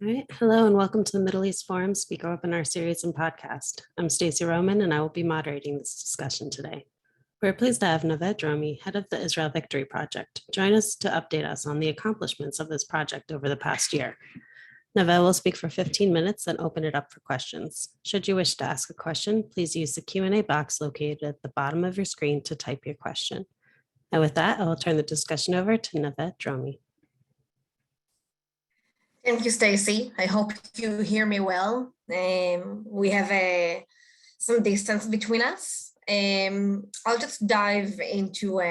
All right. Hello and welcome to the Middle East Forum Speaker Webinar Series and Podcast. I'm Stacey Roman and I will be moderating this discussion today. We're pleased to have Nave Dromi, head of the Israel Victory Project, join us to update us on the accomplishments of this project over the past year. Nave will speak for 15 minutes, then open it up for questions. Should you wish to ask a question, please use the Q&A box located at the bottom of your screen to type your question. And with that, I will turn the discussion over to Nave Dromi. Thank you, Stacey. I hope you hear me well. We have some distance between us. I'll just dive into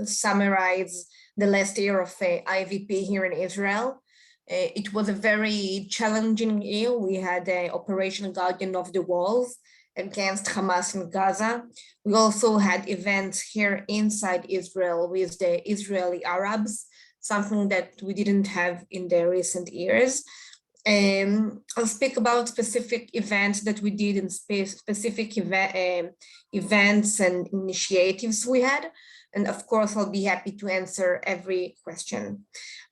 summarize the last year of IVP here in Israel. It was a very challenging year. We had Operation Guardian of the Walls against Hamas in Gaza. We also had events here inside Israel with the Israeli Arabs, something that we didn't have in the recent years. I'll speak about specific events that we did in specific events and initiatives we had. And of course, I'll be happy to answer every question.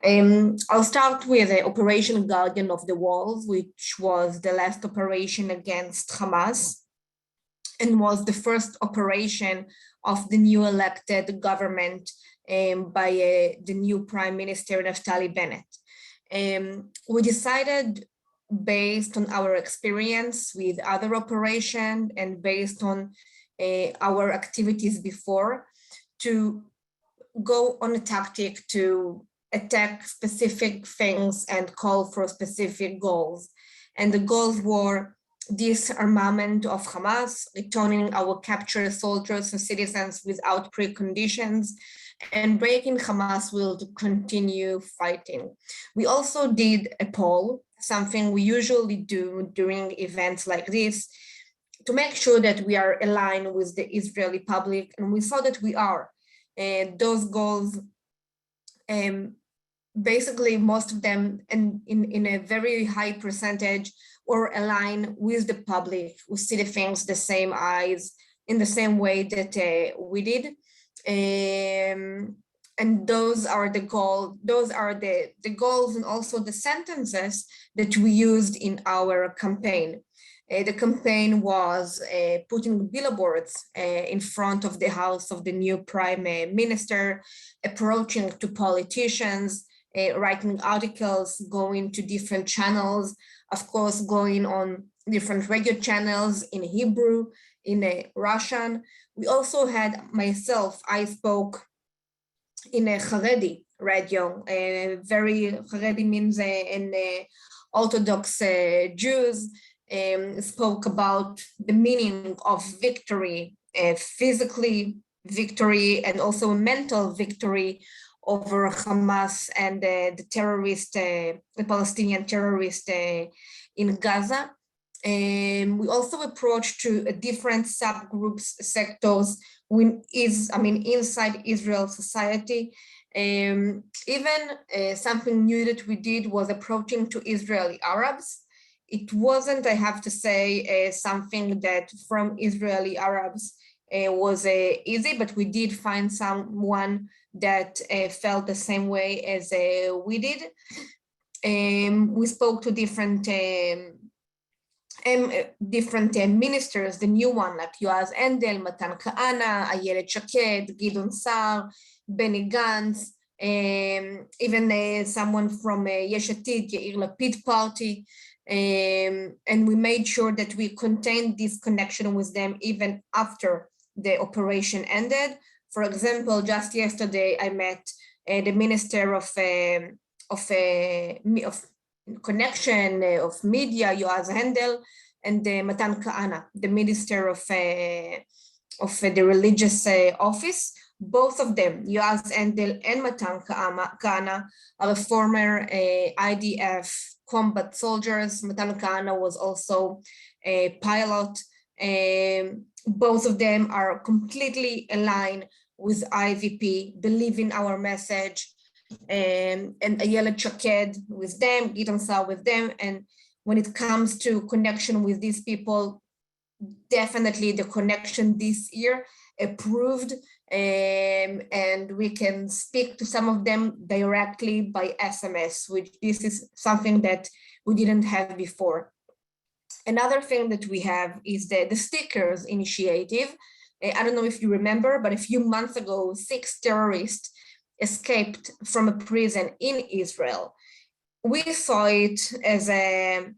I'll start with Operation Guardian of the Walls, which was the last operation against Hamas and was the first operation of the new elected government by the new Prime Minister, Naftali Bennett. We decided, based on our experience with other operations and based on our activities before, to go on a tactic to attack specific things and call for specific goals. And the goals were disarmament of Hamas, returning our captured soldiers and citizens without preconditions, and breaking Hamas will to continue fighting. We also did a poll, something we usually do during events like this, to make sure that we are aligned with the Israeli public, and we saw that we are. Those goals, basically most of them, and in a very high percentage, were aligned with the public. We see the things the same eyes, in the same way that we did. And those are the goals and also the sentences that we used in our campaign. The campaign was putting billboards in front of the house of the new Prime Minister, approaching to politicians, writing articles, going to different channels, of course, going on different radio channels in Hebrew, in Russian. We also had I spoke in a Haredi Radio. Very Haredi means in Orthodox Jews, spoke about the meaning of victory, physically victory, and also mental victory over Hamas and the Palestinian terrorist in Gaza. We also approached to different subgroups, sectors inside Israel society. Even something new that we did was approaching to Israeli Arabs. It wasn't, I have to say, something that from Israeli Arabs was easy, but we did find someone that felt the same way as we did. We spoke to different ministers, the new one, like Yoaz Endel, Matan Kahana, Ayelet Shaked, Gidon Sar, Benny Gantz, even someone from Yesh Atid, Yair Lapid party. And we made sure that we contained this connection with them even after the operation ended. For example, just yesterday, I met the Minister of Connection of Media, Yoaz Endel, and Matan Kahana, the Minister of the Religious Office. Both of them, Yoaz Endel and Matan Kahana, are former IDF combat soldiers. Matan Kahana was also a pilot. Both of them are completely aligned with IVP, believe in our message, and Ayelet Shaked with them, Gidon Sar with them. And when it comes to connection with these people, definitely the connection this year approved, and we can speak to some of them directly by SMS, which this is something that we didn't have before. Another thing that we have is the stickers initiative. I don't know if you remember, but a few months ago, 6 terrorists escaped from a prison in Israel. We saw it as a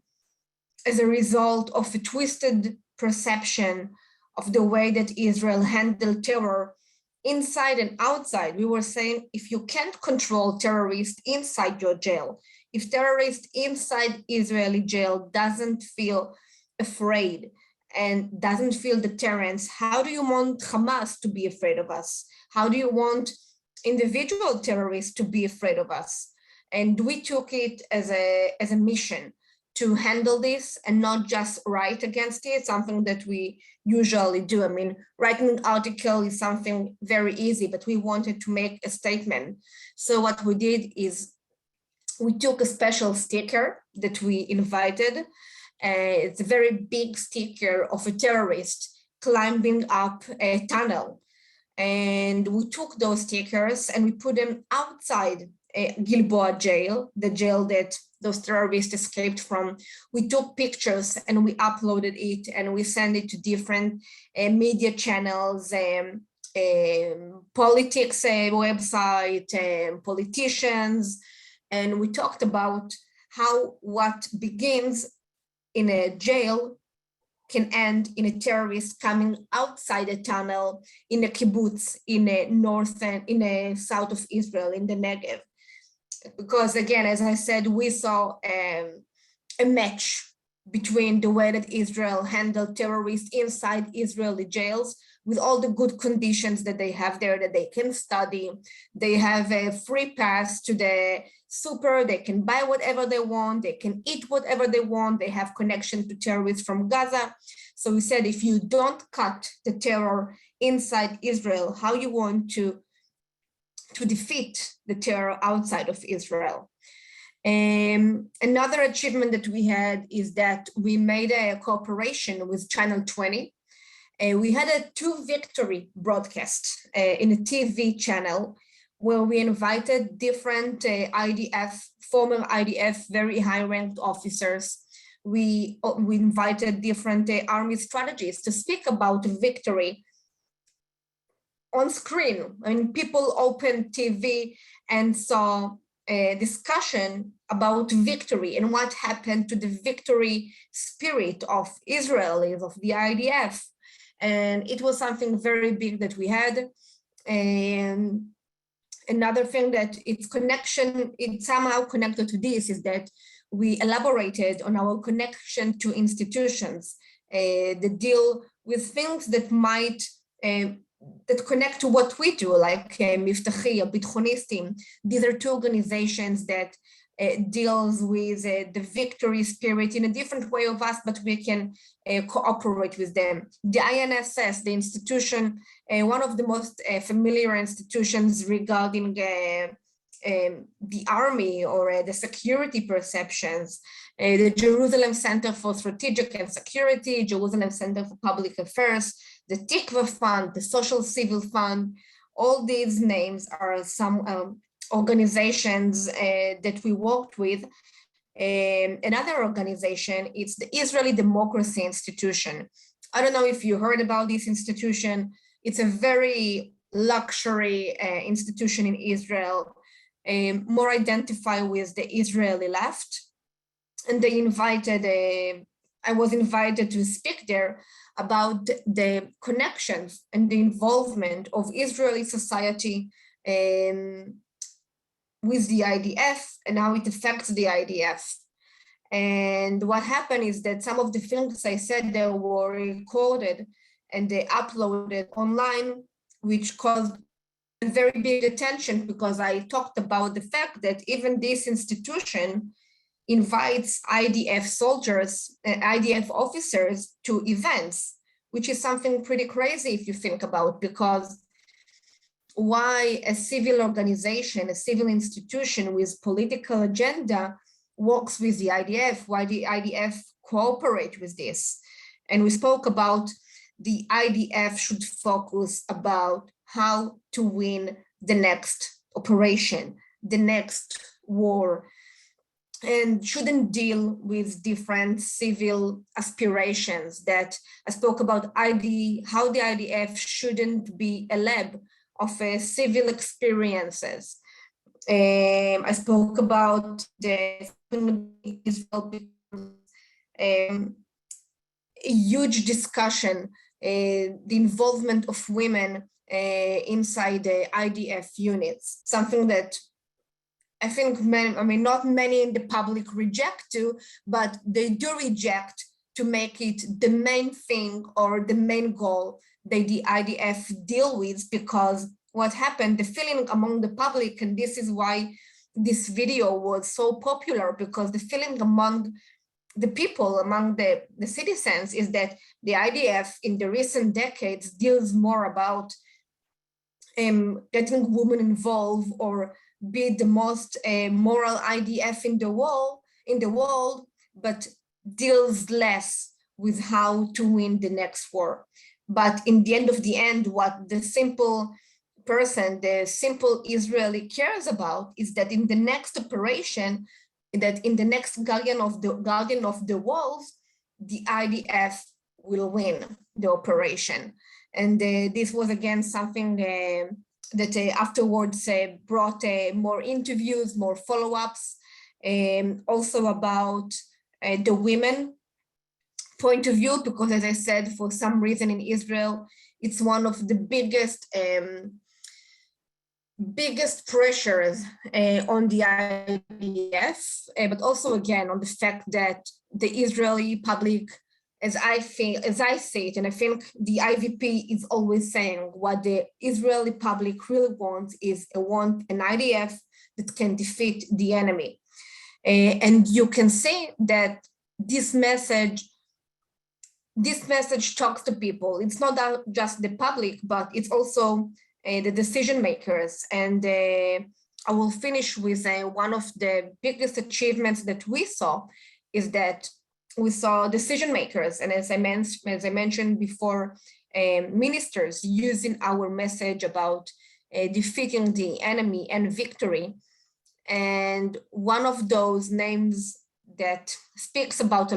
result of a twisted perception of the way that Israel handled terror inside and outside. We were saying, if you can't control terrorists inside your jail, if terrorists inside Israeli jail doesn't feel afraid and doesn't feel deterrence, how do you want Hamas to be afraid of us? How do you want individual terrorists to be afraid of us? And we took it as a mission to handle this and not just write against it, something that we usually do. I mean, writing an article is something very easy, but we wanted to make a statement. So what we did is we took a special sticker that we invited. It's a very big sticker of a terrorist climbing up a tunnel. And we took those stickers and we put them outside Gilboa jail, the jail that those terrorists escaped from. We took pictures and we uploaded it and we sent it to different media channels, politics website, politicians. And we talked about how what begins in a jail can end in a terrorist coming outside a tunnel in a kibbutz in a north and in a south of Israel, in the Negev. Because again, as I said, we saw a match between the way that Israel handled terrorists inside Israeli jails with all the good conditions that they have there, that they can study, they have a free pass to the super, they can buy whatever they want, they can eat whatever they want, they have connection to terrorists from Gaza. So we said, if you don't cut the terror inside Israel, how you want to defeat the terror outside of Israel. Another achievement that we had is that we made a cooperation with Channel 20. We had a 2 victory broadcast in a TV channel where we invited different former IDF, very high-ranked officers. We invited different army strategists to speak about victory on screen. I mean, people opened TV and saw a discussion about victory and what happened to the victory spirit of Israelis, of the IDF. And it was something very big that we had. And another thing that it's somehow connected to this is that we elaborated on our connection to institutions that deal with things that might that connect to what we do, like Miftahi or Bidchonistim. These are 2 organizations that deals with the victory spirit in a different way of us, but we can cooperate with them. The INSS, the institution, one of the most familiar institutions regarding the army or the security perceptions, the Jerusalem Center for Strategic and Security, Jerusalem Center for Public Affairs, the Tikva Fund, the Social Civil Fund. All these names are some organizations that we worked with. Another organization, it's the Israeli Democracy Institution. I don't know if you heard about this institution. It's a very luxury institution in Israel, more identify with the Israeli left. And they invited, I was invited to speak there about the connections and the involvement of Israeli society with the IDF and how it affects the IDF. And what happened is that some of the things I said there were recorded and they uploaded online, which caused a very big attention because I talked about the fact that even this institution invites IDF soldiers and IDF officers to events, which is something pretty crazy if you think about, because why a civil organization, a civil institution with political agenda works with the IDF, why the IDF cooperate with this. And we spoke about the IDF should focus about how to win the next operation, the next war. and shouldn't deal with different civil aspirations. That I spoke about how the IDF shouldn't be a lab of civil experiences. I spoke about the Israel, a huge discussion, the involvement of women inside the IDF units, something that I think not many in the public reject to, but they do reject to make it the main thing or the main goal that the IDF deal with, because what happened, the feeling among the public, and this is why this video was so popular, because the feeling among the people, among the citizens, is that the IDF in the recent decades deals more about getting women involved or be the most moral IDF in the world, but deals less with how to win the next war. But in the end, what the simple person, the simple Israeli cares about is that in the next operation, that in the next guardian of the walls, the IDF will win the operation. And this was again something that afterwards brought more interviews, more follow-ups, also about the women point of view, because as I said, for some reason in Israel, it's one of the biggest pressures on the IDF, but also again on the fact that the Israeli public, as I see it, and I think the IVP is always saying what the Israeli public really wants is an IDF that can defeat the enemy. And you can see that this message talks to people. It's not just the public, but it's also the decision makers. And I will finish with one of the biggest achievements that we saw is that we saw decision makers, and as I mentioned before, ministers using our message about defeating the enemy and victory. And one of those names that speaks a lot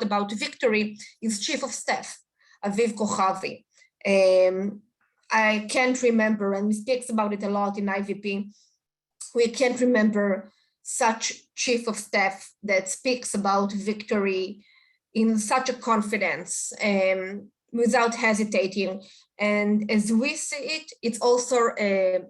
about victory is Chief of Staff Aviv Kochavi. I can't remember, and we speaks about it a lot in IVP. We can't remember such chief of staff that speaks about victory in such a confidence, without hesitating. And as we see it, it's also a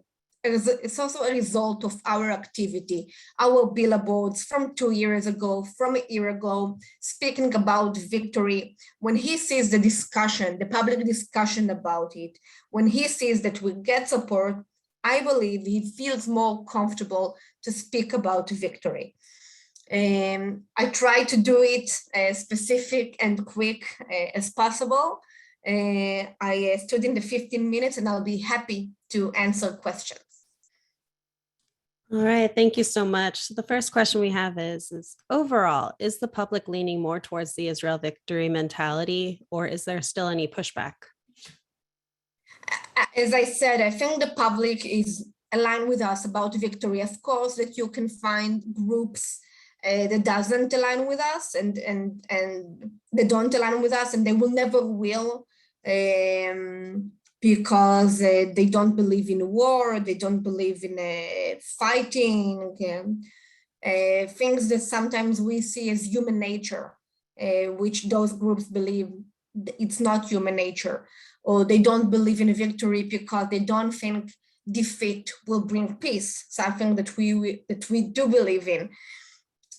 result of our activity, our billboards from 2 years ago, from a year ago, speaking about victory. When he sees the discussion, the public discussion about it, when he sees that we get support, I believe he feels more comfortable to speak about victory. I try to do it specific and quick as possible. I stood in the 15 minutes and I'll be happy to answer questions. All right, thank you so much. So the first question we have is overall, is the public leaning more towards the Israel victory mentality, or is there still any pushback? As I said, I think the public is aligned with us about victory. Of course, that you can find groups that doesn't align with us, and they don't align with us, and they will never will, because they don't believe in war, they don't believe in fighting, things that sometimes we see as human nature, which those groups believe it's not human nature, or they don't believe in victory because they don't think defeat will bring peace, something that we do believe in.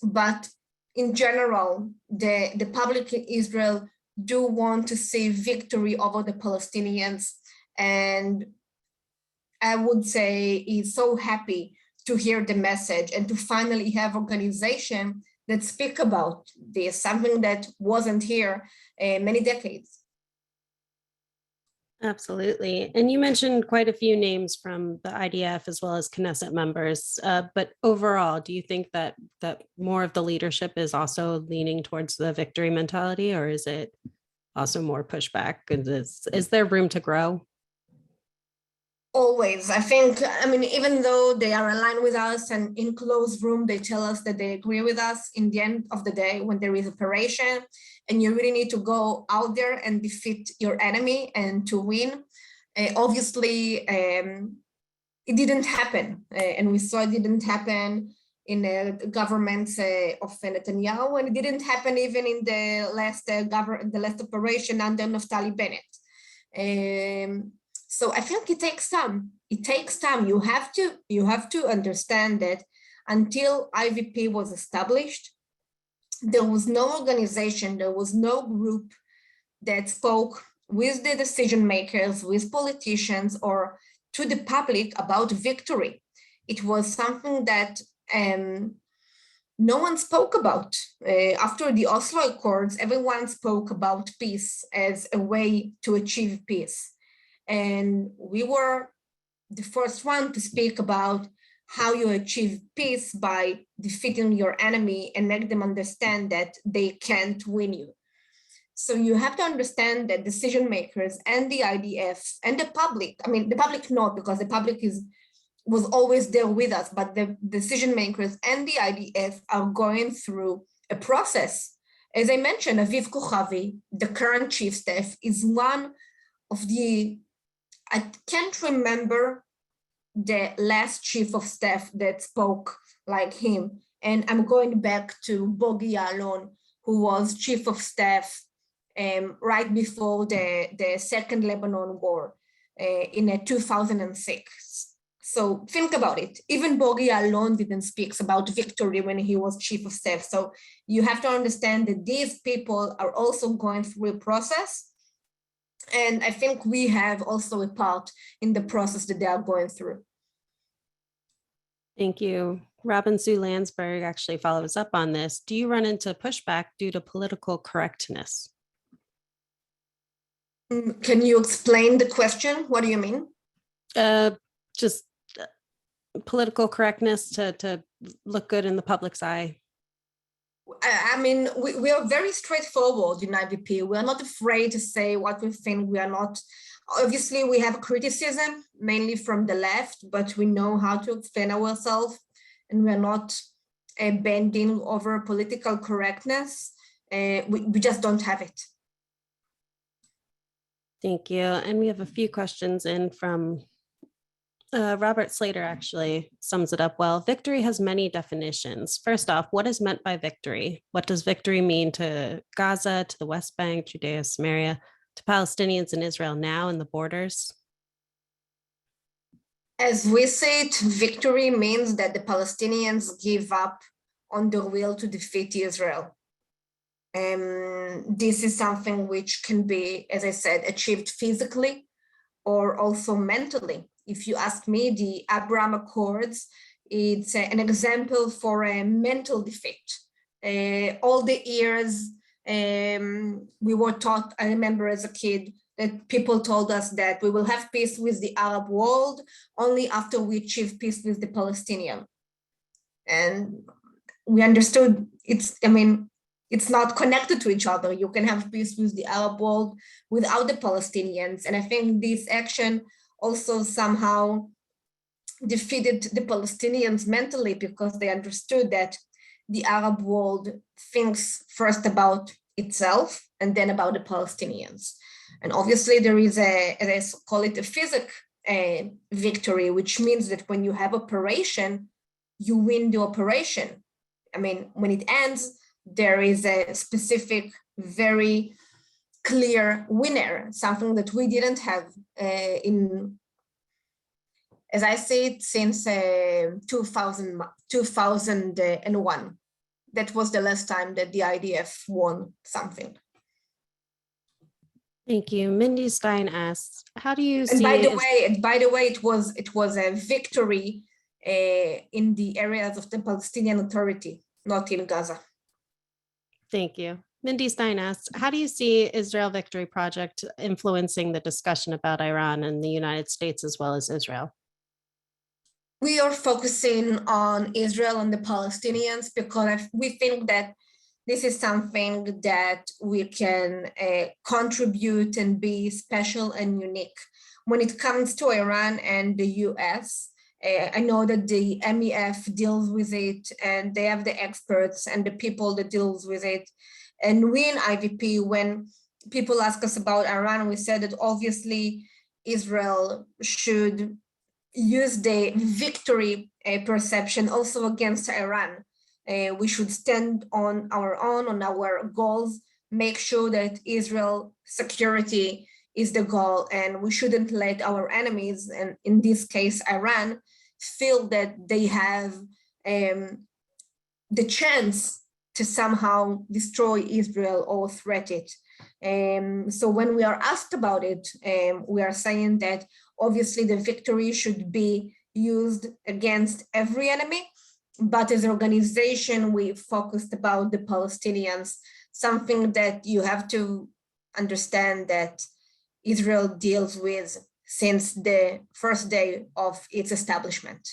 But in general, the public in Israel do want to see victory over the Palestinians, and I would say is so happy to hear the message and to finally have organization that speak about this, something that wasn't here many decades. Absolutely. And you mentioned quite a few names from the IDF as well as Knesset members. But overall, do you think that more of the leadership is also leaning towards the victory mentality, or is it also more pushback? Is there room to grow? Always. I mean, even though they are aligned with us and in closed room, they tell us that they agree with us, in the end of the day, when there is operation and you really need to go out there and defeat your enemy and to win, obviously, it didn't happen. And we saw it didn't happen in the governments of Netanyahu, and it didn't happen even in the last operation under Naftali Bennett. So I think it takes time. It takes time. You have to understand that until IVP was established, there was no organization, there was no group that spoke with the decision makers, with politicians, or to the public about victory. It was something that no one spoke about. After the Oslo Accords, everyone spoke about peace as a way to achieve peace. And we were the first one to speak about how you achieve peace by defeating your enemy and make them understand that they can't win you. So you have to understand that decision makers and the IDF and the public, I mean, the public not, because the public was always there with us, but the decision makers and the IDF are going through a process. As I mentioned, Aviv Kochavi, the current chief staff, is one of the, I can't remember the last chief of staff that spoke like him. And I'm going back to Bogi Ya'alon, who was chief of staff right before the Second Lebanon War in 2006. So think about it. Even Bogi Ya'alon didn't speak about victory when he was chief of staff. So you have to understand that these people are also going through a process. And I think we have also a part in the process that they are going through. Thank you. Robin Sue Landsberg actually follows up on this. Do you run into pushback due to political correctness? Can you explain the question? What do you mean? Just political correctness to look good in the public's eye. I mean, we are very straightforward in IVP. We are not afraid to say what we think. We are not, obviously we have criticism, mainly from the left, but we know how to explain ourselves, and we are not bending over political correctness. We just don't have it. Thank you. And we have a few questions in from Robert Slater actually sums it up well. Victory has many definitions. First off, what is meant by victory? What does victory mean to Gaza, to the West Bank, Judea, Samaria, to Palestinians in Israel now and the borders? As we say it, victory means that the Palestinians give up on their will to defeat Israel. This is something which can be, as I said, achieved physically or also mentally. If you ask me, the Abraham Accords, it's an example for a mental defeat. All the years we were taught, I remember as a kid, that people told us that we will have peace with the Arab world only after we achieve peace with the Palestinian. And we understood it's not connected to each other. You can have peace with the Arab world without the Palestinians. And I think this action also somehow defeated the Palestinians mentally, because they understood that the Arab world thinks first about itself and then about the Palestinians. And obviously there is as I call it, a physical victory, which means that when you have operation, you win the operation. I mean, when it ends, there is a specific, very clear winner, something that we didn't have as I see it, since 2001. That was the last time that the IDF won something. Thank you. Mindy Stein asks, how do you see? And by the way, it was a victory in the areas of the Palestinian Authority, not in Gaza. Thank you. Mindy Stein asks, how do you see Israel Victory Project influencing the discussion about Iran and the United States as well as Israel? We are focusing on Israel and the Palestinians because we think that this is something that we can contribute and be special and unique. when it comes to Iran and the US, I know that the MEF deals with it, and they have the experts and the people that deals with it. And we in IVP, when people ask us about Iran, we said that obviously Israel should use the victory perception also against Iran. We should stand on our own, on our goals, make sure that Israel security is the goal, and we shouldn't let our enemies, and in this case, Iran, feel that they have the chance to somehow destroy Israel or threat it. So when we are asked about it, we are saying that obviously the victory should be used against every enemy, but as an organization, we focused about the Palestinians, something that you have to understand that Israel deals with since the first day of its establishment.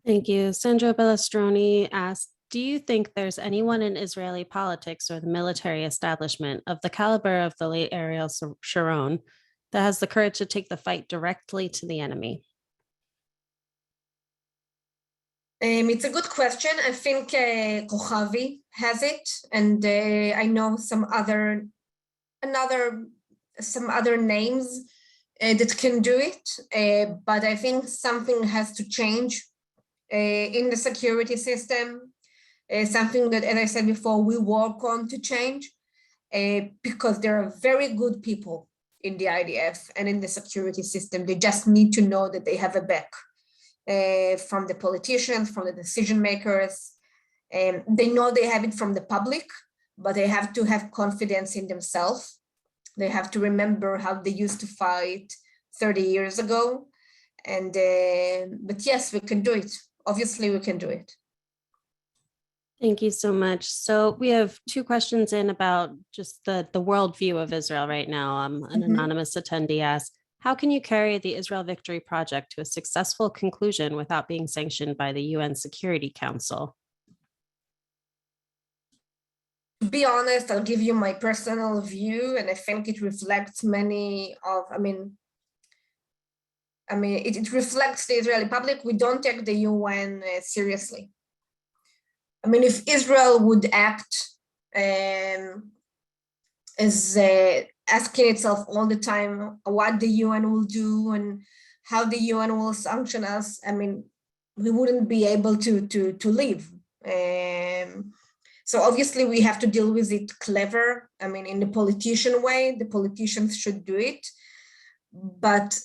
Thank you. Sandra Bellestroni asked, do you think there's anyone in Israeli politics or the military establishment of the caliber of the late Ariel Sharon that has the courage to take the fight directly to the enemy? It's a good question. I think Kochavi has it, and I know some other names that can do it, but I think something has to change in the security system, something that, as I said before, we work on to change, because there are very good people in the IDF and in the security system. They just need to know that they have a back from the politicians, from the decision makers. They know they have it from the public, but they have to have confidence in themselves. They have to remember how they used to fight 30 years ago. And but yes, we can do it. Obviously, we can do it. Thank you so much. So we have two questions in about just the worldview of Israel right now. An anonymous attendee asked, how can you carry the Israel Victory Project to a successful conclusion without being sanctioned by the UN Security Council? To be honest, I'll give you my personal view, and I think it reflects many of, it reflects the Israeli public. We don't take the UN seriously. If Israel would act as asking itself all the time what the UN will do and how the UN will sanction us, we wouldn't be able to live. So obviously we have to deal with it clever. In the politician way, the politicians should do it, but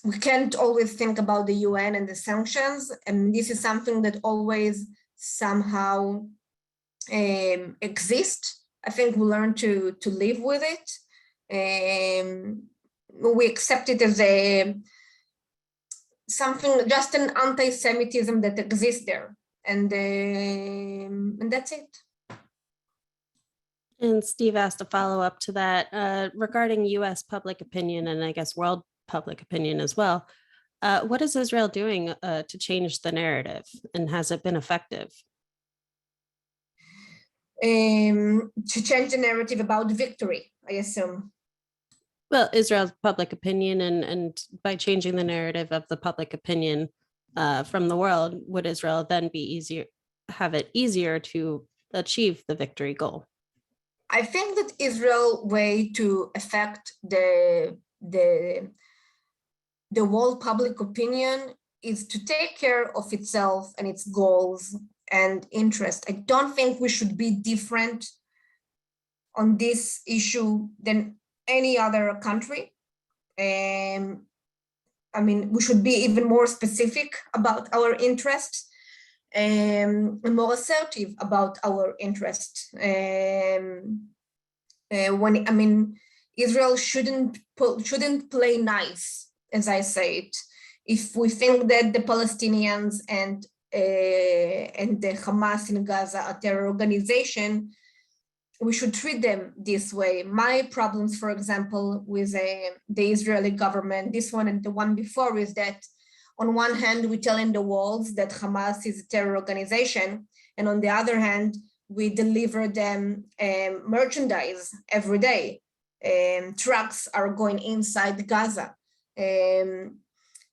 we can't always think about the UN and the sanctions. And this is something that always somehow exists. I think we learn to live with it. We accept it as something, just an anti-Semitism that exists there. And that's it. And Steve asked a follow-up to that regarding US public opinion, and I guess world public opinion as well. What is Israel doing to change the narrative, and has it been effective? To change the narrative about victory, I assume. Well, Israel's public opinion, and by changing the narrative of the public opinion from the world, would Israel then have it easier to achieve the victory goal? I think that Israel's way to affect the world public opinion is to take care of itself and its goals and interest. I don't think we should be different on this issue than any other country. We should be even more specific about our interests and more assertive about our interests. Israel shouldn't play nice, as I say it. If we think that the Palestinians and the Hamas in Gaza are terror organization, we should treat them this way. My problems, for example, with the Israeli government, this one and the one before, is that on one hand, we tell in the walls that Hamas is a terror organization, and on the other hand, we deliver them merchandise every day. trucks are going inside Gaza.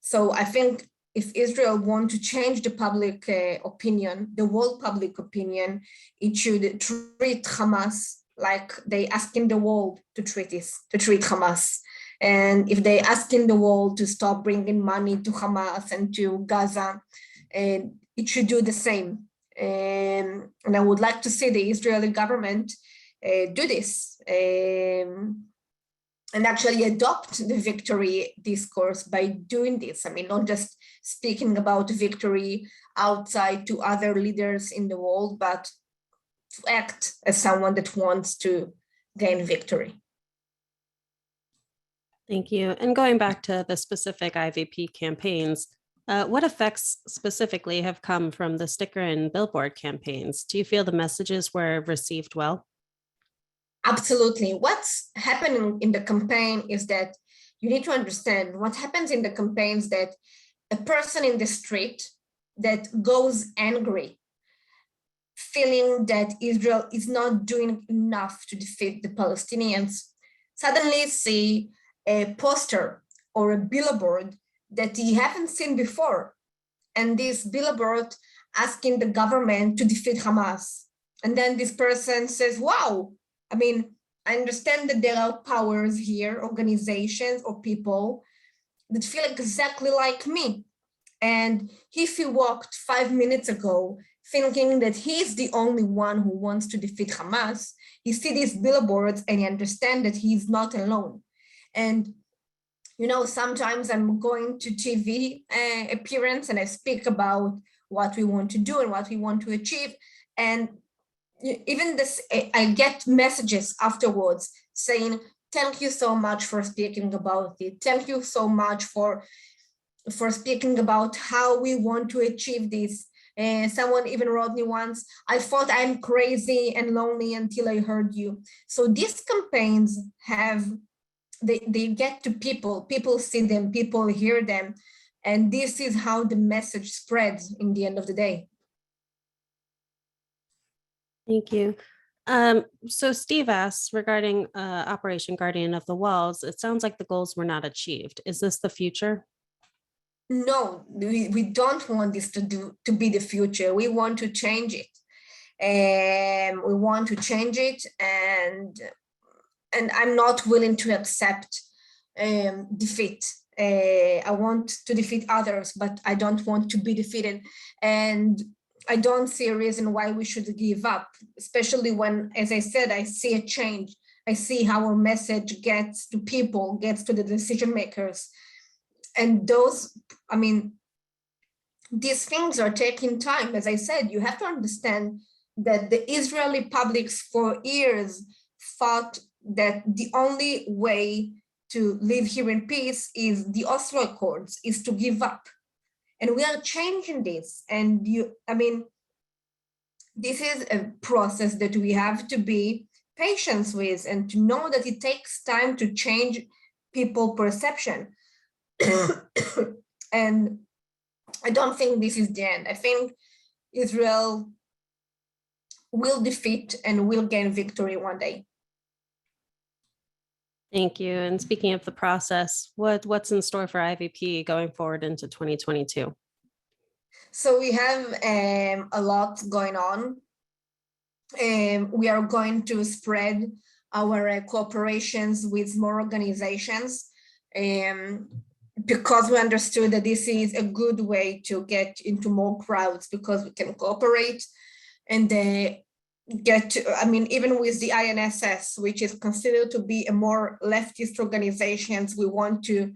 So I think if Israel want to change the public opinion, the world public opinion, it should treat Hamas like they asking the world to treat Hamas. And if they asking the world to stop bringing money to Hamas and to Gaza, it should do the same. And I would like to see the Israeli government do this and actually adopt the victory discourse by doing this. I mean, not just speaking about victory outside to other leaders in the world, but to act as someone that wants to gain victory. Thank you. And going back to the specific IVP campaigns, what effects specifically have come from the sticker and billboard campaigns? Do you feel the messages were received well? Absolutely. What's happening in the campaign is that you need to understand what happens in the campaigns, that a person in the street that goes angry, feeling that Israel is not doing enough to defeat the Palestinians, suddenly see a poster or a billboard that he haven't seen before. And this billboard asking the government to defeat Hamas. And then this person says, wow, I mean, I understand that there are powers here, organizations or people that feel exactly like me. And if he walked 5 minutes ago thinking that he's the only one who wants to defeat Hamas, he sees these billboards and he understands that he's not alone. And you know, sometimes I'm going to TV appearance and I speak about what we want to do and what we want to achieve. And even this, I get messages afterwards saying, thank you so much for speaking about it. Thank you so much for speaking about how we want to achieve this. And someone even wrote me once, I thought I'm crazy and lonely until I heard you. So these campaigns they get to people see them, people hear them. And this is how the message spreads in the end of the day. Thank you. So Steve asks regarding Operation Guardian of the Walls, it sounds like the goals were not achieved. Is this the future? No, we don't want this to be the future. We want to change it. And we want to change it, and I'm not willing to accept defeat. I want to defeat others, but I don't want to be defeated. And I don't see a reason why we should give up, especially when, as I said, I see a change. I see how our message gets to people, gets to the decision makers. And those, I mean, these things are taking time. As I said, you have to understand that the Israeli publics for years thought that the only way to live here in peace is the Oslo Accords, is to give up. And we are changing this. And this is a process that we have to be patient with and to know that it takes time to change people's perception. And I don't think this is the end. I think Israel will defeat and will gain victory one day. Thank you. And speaking of the process, what's in store for IVP going forward into 2022? So we have a lot going on. We are going to spread our cooperations with more organizations because we understood that this is a good way to get into more crowds, because we can cooperate and even with the INSS, which is considered to be a more leftist organizations, we want to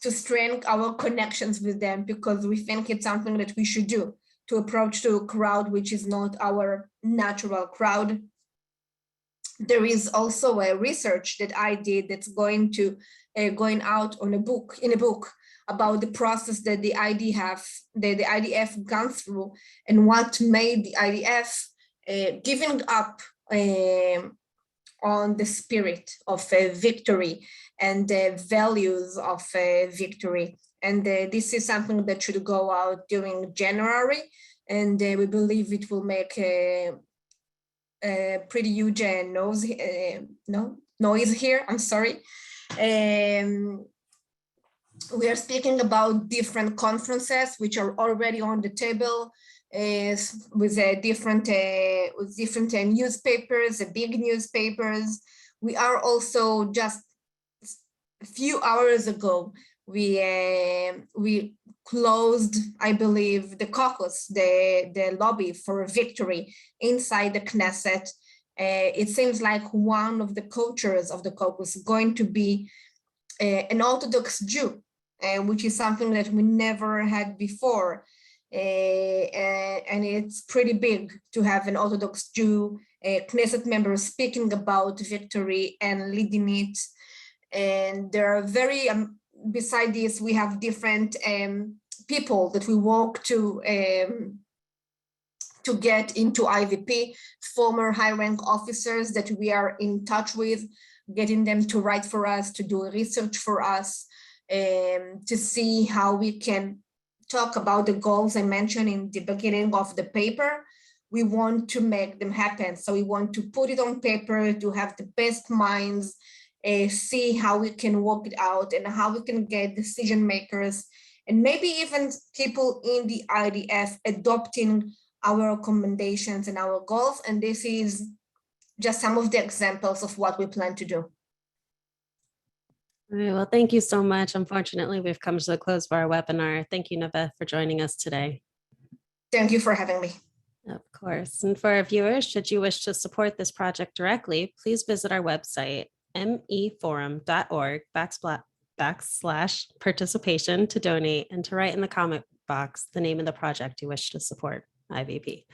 strengthen our connections with them, because we think it's something that we should do to approach to a crowd which is not our natural crowd. There is also a research that I did that's going out in a book about the process that the IDF gone through and what made the IDF giving up on the spirit of victory and the values of victory. And this is something that should go out during January, and we believe it will make a pretty huge noise here, I'm sorry. We are speaking about different conferences which are already on the table with different newspapers, big newspapers. We are also just a few hours ago, we closed, I believe, the caucus, the lobby for a victory inside the Knesset. It seems like one of the co-chairs of the caucus is going to be an Orthodox Jew, which is something that we never had before. And it's pretty big to have an Orthodox Jew Knesset member speaking about victory and leading it. And there are very, beside this, we have different people that we work to get into IVP, former high-rank officers that we are in touch with, getting them to write for us, to do research for us, to see how we can talk about the goals I mentioned in the beginning of the paper. We want to make them happen. So we want to put it on paper, to have the best minds, see how we can work it out and how we can get decision makers and maybe even people in the IDF adopting our recommendations and our goals. And this is just some of the examples of what we plan to do. All right, well, thank you so much. Unfortunately, we've come to the close of our webinar. Thank you, Nave, for joining us today. Thank you for having me. Of course. And for our viewers, should you wish to support this project directly, please visit our website, meforum.org/participation to donate and to write in the comment box the name of the project you wish to support, IVP.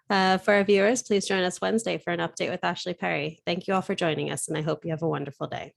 For our viewers, please join us Wednesday for an update with Ashley Perry. Thank you all for joining us, and I hope you have a wonderful day.